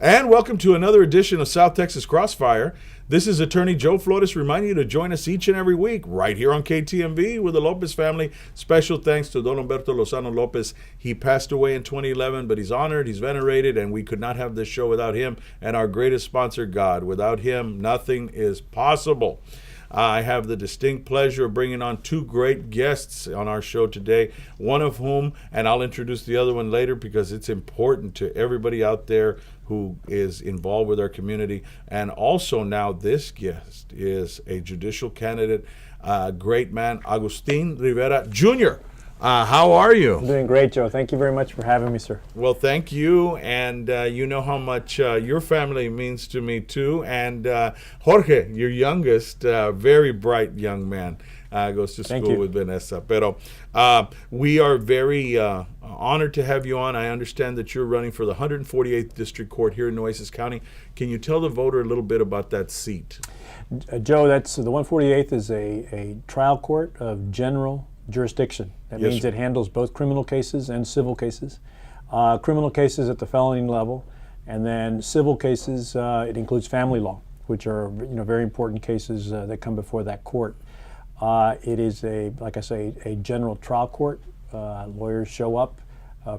And welcome to another edition of South Texas Crossfire. This is attorney Joe Flores reminding you to join us each and every week right here on KTMV with the Lopez family. Special thanks to Don Humberto Lozano Lopez. He passed away in 2011, but he's honored, he's venerated, and we could not have this show without him and our greatest sponsor, God. Without him, nothing is possible. I have the distinct pleasure of bringing on two great guests on our show today, one of whom, and I'll introduce the other one later because it's important to everybody out there who is involved with our community. And also now this guest is a judicial candidate, great man, Augustine Rivera Jr. How are you? I'm doing great, Joe. Thank you very much for having me, sir. Well, thank you, and you know how much your family means to me, too. And Jorge, your youngest, very bright young man, goes to school with Vanessa. Pero we are very honored to have you on. I understand that you're running for the 148th District Court here in Nueces County. Can you tell the voter a little bit about that seat? Joe, that's the 148th is a trial court of general jurisdiction. That means it handles both criminal cases and civil cases. Criminal cases at the felony level, and then civil cases, it includes family law, which are very important cases that come before that court. It is like I say, a general trial court. Lawyers show up,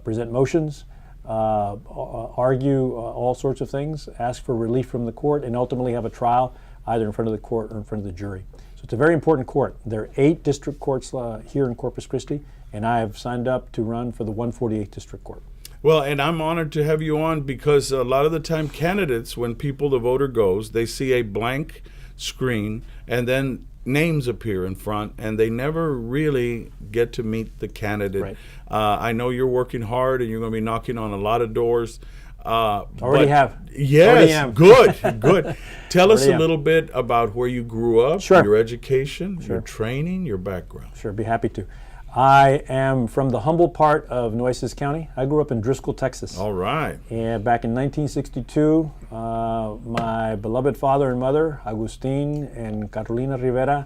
present motions, argue all sorts of things, ask for relief from the court, and ultimately have a trial either in front of the court or in front of the jury. So it's a very important court. There are 8 district courts here in Corpus Christi, and I have signed up to run for the 148th District Court. Well, and I'm honored to have you on because a lot of the time candidates, when the voter goes, they see a blank screen and then names appear in front, and they never really get to meet the candidate. Right. I know you're working hard and you're going to be knocking on a lot of doors. Already have. Yes, good. Tell us a little bit about where you grew up, your education, your training, your background. Sure, be happy to. I am from the humble part of Nueces County. I grew up in Driscoll, Texas. All right. And back in 1962, my beloved father and mother, Augustine and Carolina Rivera,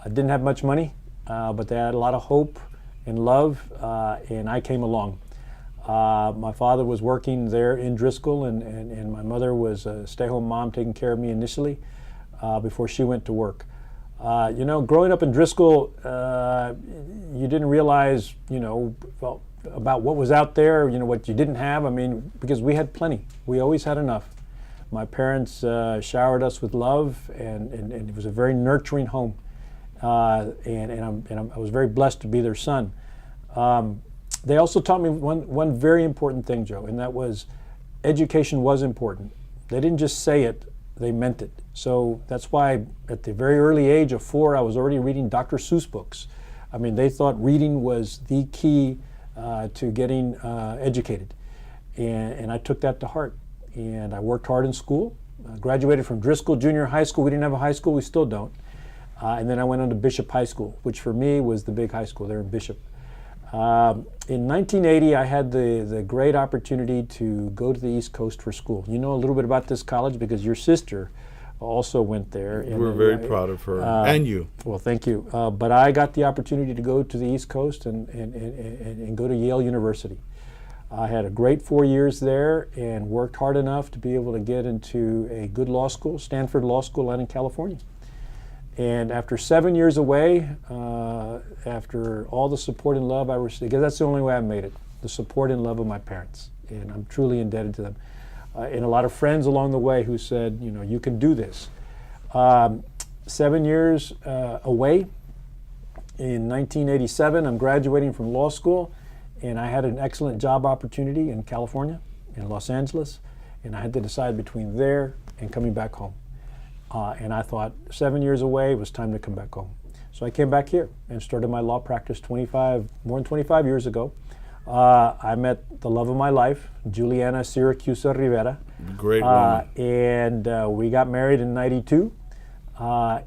didn't have much money, but they had a lot of hope and love, and I came along. My father was working there in Driscoll, and my mother was a stay-home mom taking care of me initially before she went to work. Growing up in Driscoll, you didn't realize, about what was out there, what you didn't have. I mean, because we had plenty. We always had enough. My parents showered us with love, and it was a very nurturing home. And I was very blessed to be their son. They also taught me one very important thing, Joe, and that was education was important. They didn't just say it, they meant it. So that's why at the very early age of 4, I was already reading Dr. Seuss books. I mean, they thought reading was the key to getting educated. And I took that to heart. And I worked hard in school. Graduated from Driscoll Junior High School. We didn't have a high school, we still don't. And then I went on to Bishop High School, which for me was the big high school there in Bishop. In 1980, I had the great opportunity to go to the East Coast for school. You know a little bit about this college because your sister also went there. We're very proud of her, and you. Well, thank you. But I got the opportunity to go to the East Coast and go to Yale University. I had a great 4 years there and worked hard enough to be able to get into a good law school, Stanford Law School out in California. And after 7 years away, after all the support and love I received, because that's the only way I made it, the support and love of my parents. And I'm truly indebted to them. And a lot of friends along the way who said, you can do this. 7 years away, in 1987, I'm graduating from law school, and I had an excellent job opportunity in California, in Los Angeles, and I had to decide between there and coming back home. And I thought 7 years away, it was time to come back home. So I came back here and started my law practice more than 25 years ago. I met the love of my life, Juliana Syracusa Rivera. Great woman. And we got married in '92. 4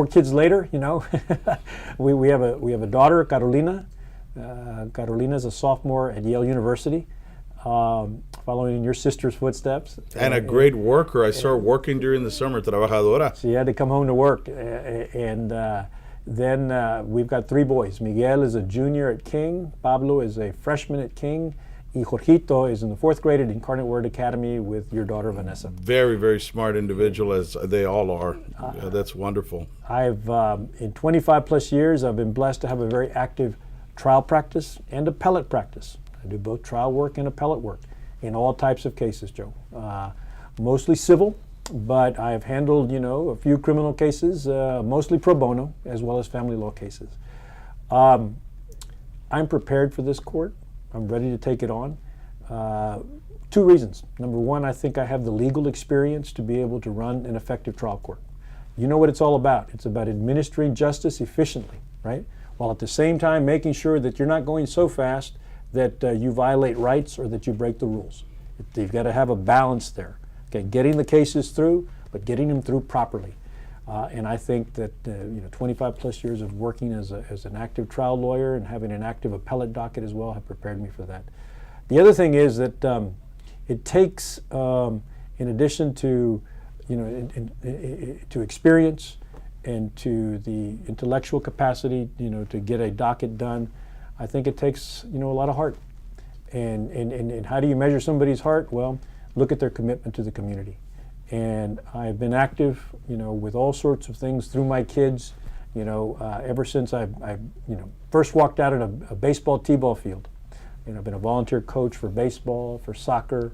kids later, we have a daughter, Carolina. Carolina's a sophomore at Yale University. Following in your sister's footsteps. And a great worker. I saw her working during the summer, trabajadora. She had to come home to work. And then we've got 3 boys. Miguel is a junior at King. Pablo is a freshman at King. Y Jorgito is in the 4th grade at Incarnate Word Academy with your daughter, Vanessa. Very, very smart individual, as they all are. That's wonderful. I've, in 25 plus years, I've been blessed to have a very active trial practice and appellate practice. I do both trial work and appellate work in all types of cases, Joe. Mostly civil, but I've handled, a few criminal cases, mostly pro bono, as well as family law cases. I'm prepared for this court. I'm ready to take it on. 2 reasons. Number one, I think I have the legal experience to be able to run an effective trial court. You know what it's all about. It's about administering justice efficiently, right? While at the same time making sure that you're not going so fast that you violate rights or that you break the rules. You've got to have a balance there. Okay, getting the cases through, but getting them through properly. And I think that 25 plus years of working as an active trial lawyer and having an active appellate docket as well have prepared me for that. The other thing is that it takes, in addition to to experience and to the intellectual capacity, to get a docket done, I think it takes a lot of heart. And how do you measure somebody's heart? Well, look at their commitment to the community. And I've been active, with all sorts of things through my kids, ever since I first walked out at a baseball t-ball field. I've been a volunteer coach for baseball, for soccer.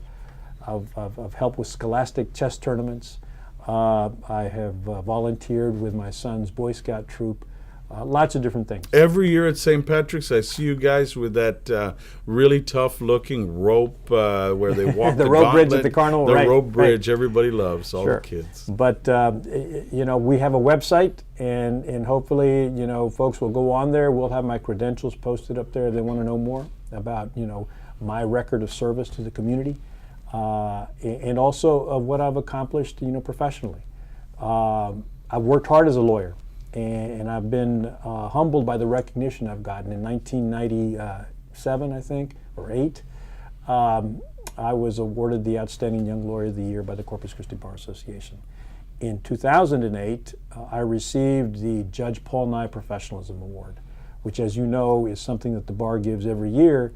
I've helped with scholastic chess tournaments. I have volunteered with my son's Boy Scout troop. Lots of different things. Every year at St. Patrick's, I see you guys with that really tough-looking rope where they walk the rope bridge at the carnival. The right, rope bridge, right. Everybody loves, all Sure. the kids. But we have a website, and hopefully, folks will go on there. We'll have my credentials posted up there if they want to know more about, my record of service to the community, and also of what I've accomplished, professionally. I've worked hard as a lawyer. And I've been humbled by the recognition I've gotten. In 1997, I think, or 8, I was awarded the Outstanding Young Lawyer of the Year by the Corpus Christi Bar Association. In 2008, I received the Judge Paul Nye Professionalism Award, which, as you know, is something that the bar gives every year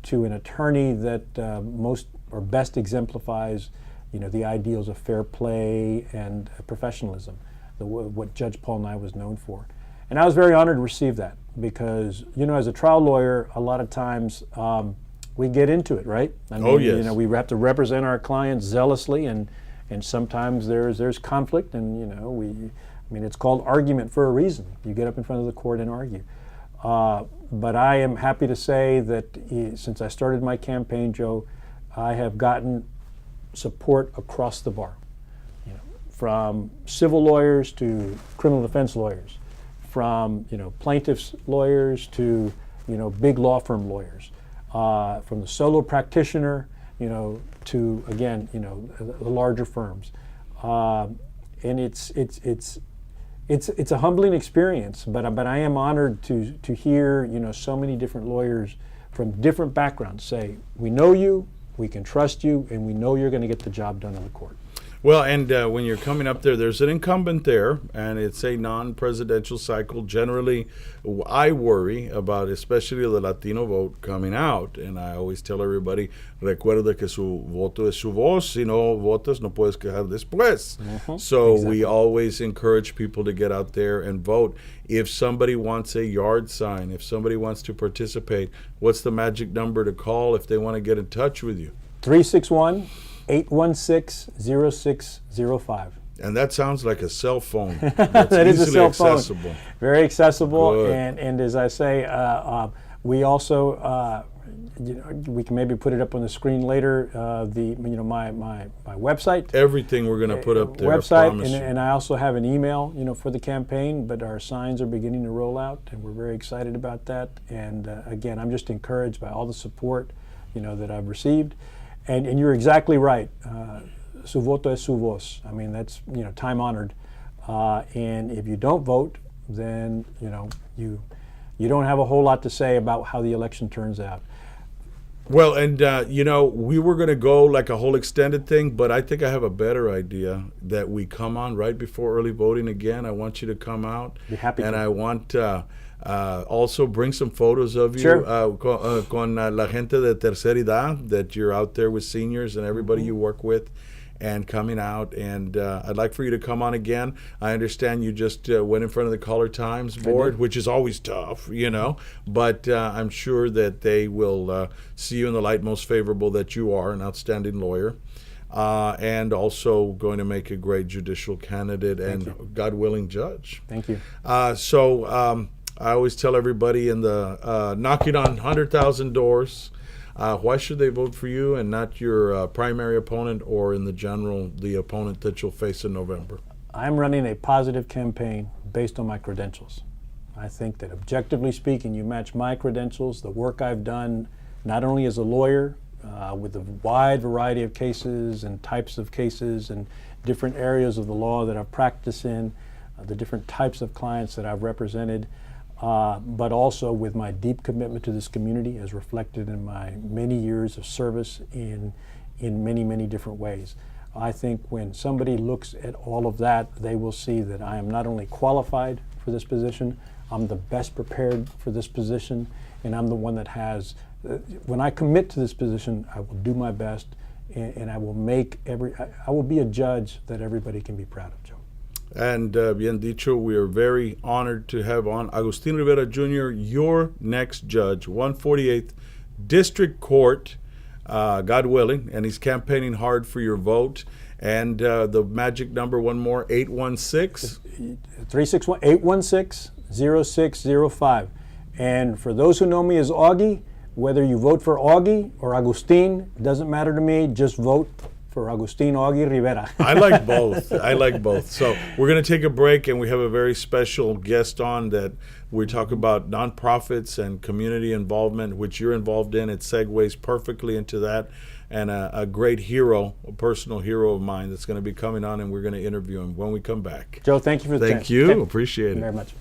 to an attorney that most or best exemplifies, the ideals of fair play and professionalism. What Judge Paul Nye was known for. And I was very honored to receive that because, as a trial lawyer, a lot of times we get into it, right? I mean, yes. We have to represent our clients zealously, and sometimes there's conflict, and, it's called argument for a reason. You get up in front of the court and argue. But I am happy to say that since I started my campaign, Joe, I have gotten support across the bar. From civil lawyers to criminal defense lawyers, from plaintiffs' lawyers to big law firm lawyers, from the solo practitioner to again the larger firms, and it's a humbling experience. But I am honored to hear so many different lawyers from different backgrounds say, we know you, we can trust you, and we know you're going to get the job done in the court. Well, and when you're coming up there, there's an incumbent there, and it's a non-presidential cycle. Generally, I worry about, especially the Latino vote coming out, and I always tell everybody, recuerda que su voto es su voz, si no votas, no puedes quejar después. So exactly. We always encourage people to get out there and vote. If somebody wants a yard sign, if somebody wants to participate, what's the magic number to call if they want to get in touch with you? 361-816-0605. And that sounds like a cell phone. That is a cell accessible. phone. Very accessible. Good. And as I say, we also, we can maybe put it up on the screen later. My website. Everything we're going to put up there. Website, I promise you. and I also have an email, for the campaign. But our signs are beginning to roll out, and we're very excited about that. And again, I'm just encouraged by all the support, that I've received. And you're exactly right. Su voto es su voz. I mean, that's time honored. And if you don't vote, then you don't have a whole lot to say about how the election turns out. Well, and we were going to go like a whole extended thing, but I think I have a better idea that we come on right before early voting again. I want you to come out. Be happy and to. I want Also, bring some photos of you Sure. con la gente de tercera edad, that you're out there with seniors and everybody you work with, and coming out. And I'd like for you to come on again. I understand you just went in front of the Caller Times board, which is always tough, but I'm sure that they will see you in the light most favorable, that you are an outstanding lawyer. And also going to make a great judicial candidate and, God willing, judge. Thank you. So I always tell everybody in the knocking on 100,000 doors, why should they vote for you and not your primary opponent, or in the general, the opponent that you'll face in November? I'm running a positive campaign based on my credentials. I think that, objectively speaking, you match my credentials, the work I've done, not only as a lawyer, with a wide variety of cases and types of cases and different areas of the law that I've practiced in, the different types of clients that I've represented, but also with my deep commitment to this community, as reflected in my many years of service in many, many different ways. I think when somebody looks at all of that, they will see that I am not only qualified for this position, I'm the best prepared for this position, and I'm the one that has, when I commit to this position, I will do my best, and I will I will be a judge that everybody can be proud of, Joe. And bien dicho, we are very honored to have on Augustine Rivera Jr., your next judge, 148th District Court, God willing, and he's campaigning hard for your vote. And the magic number, one more, 816? 361-816-0605. And for those who know me as Augie, whether you vote for Augie or Agustin, doesn't matter to me, just vote for Augustine Augie Rivera. I like both. I like both. So we're going to take a break, and we have a very special guest on that we talk about nonprofits and community involvement, which you're involved in. It segues perfectly into that. And a great hero, a personal hero of mine, that's going to be coming on, and we're going to interview him when we come back. Joe, thank you for the chance. Thank you. Appreciate it. Very much.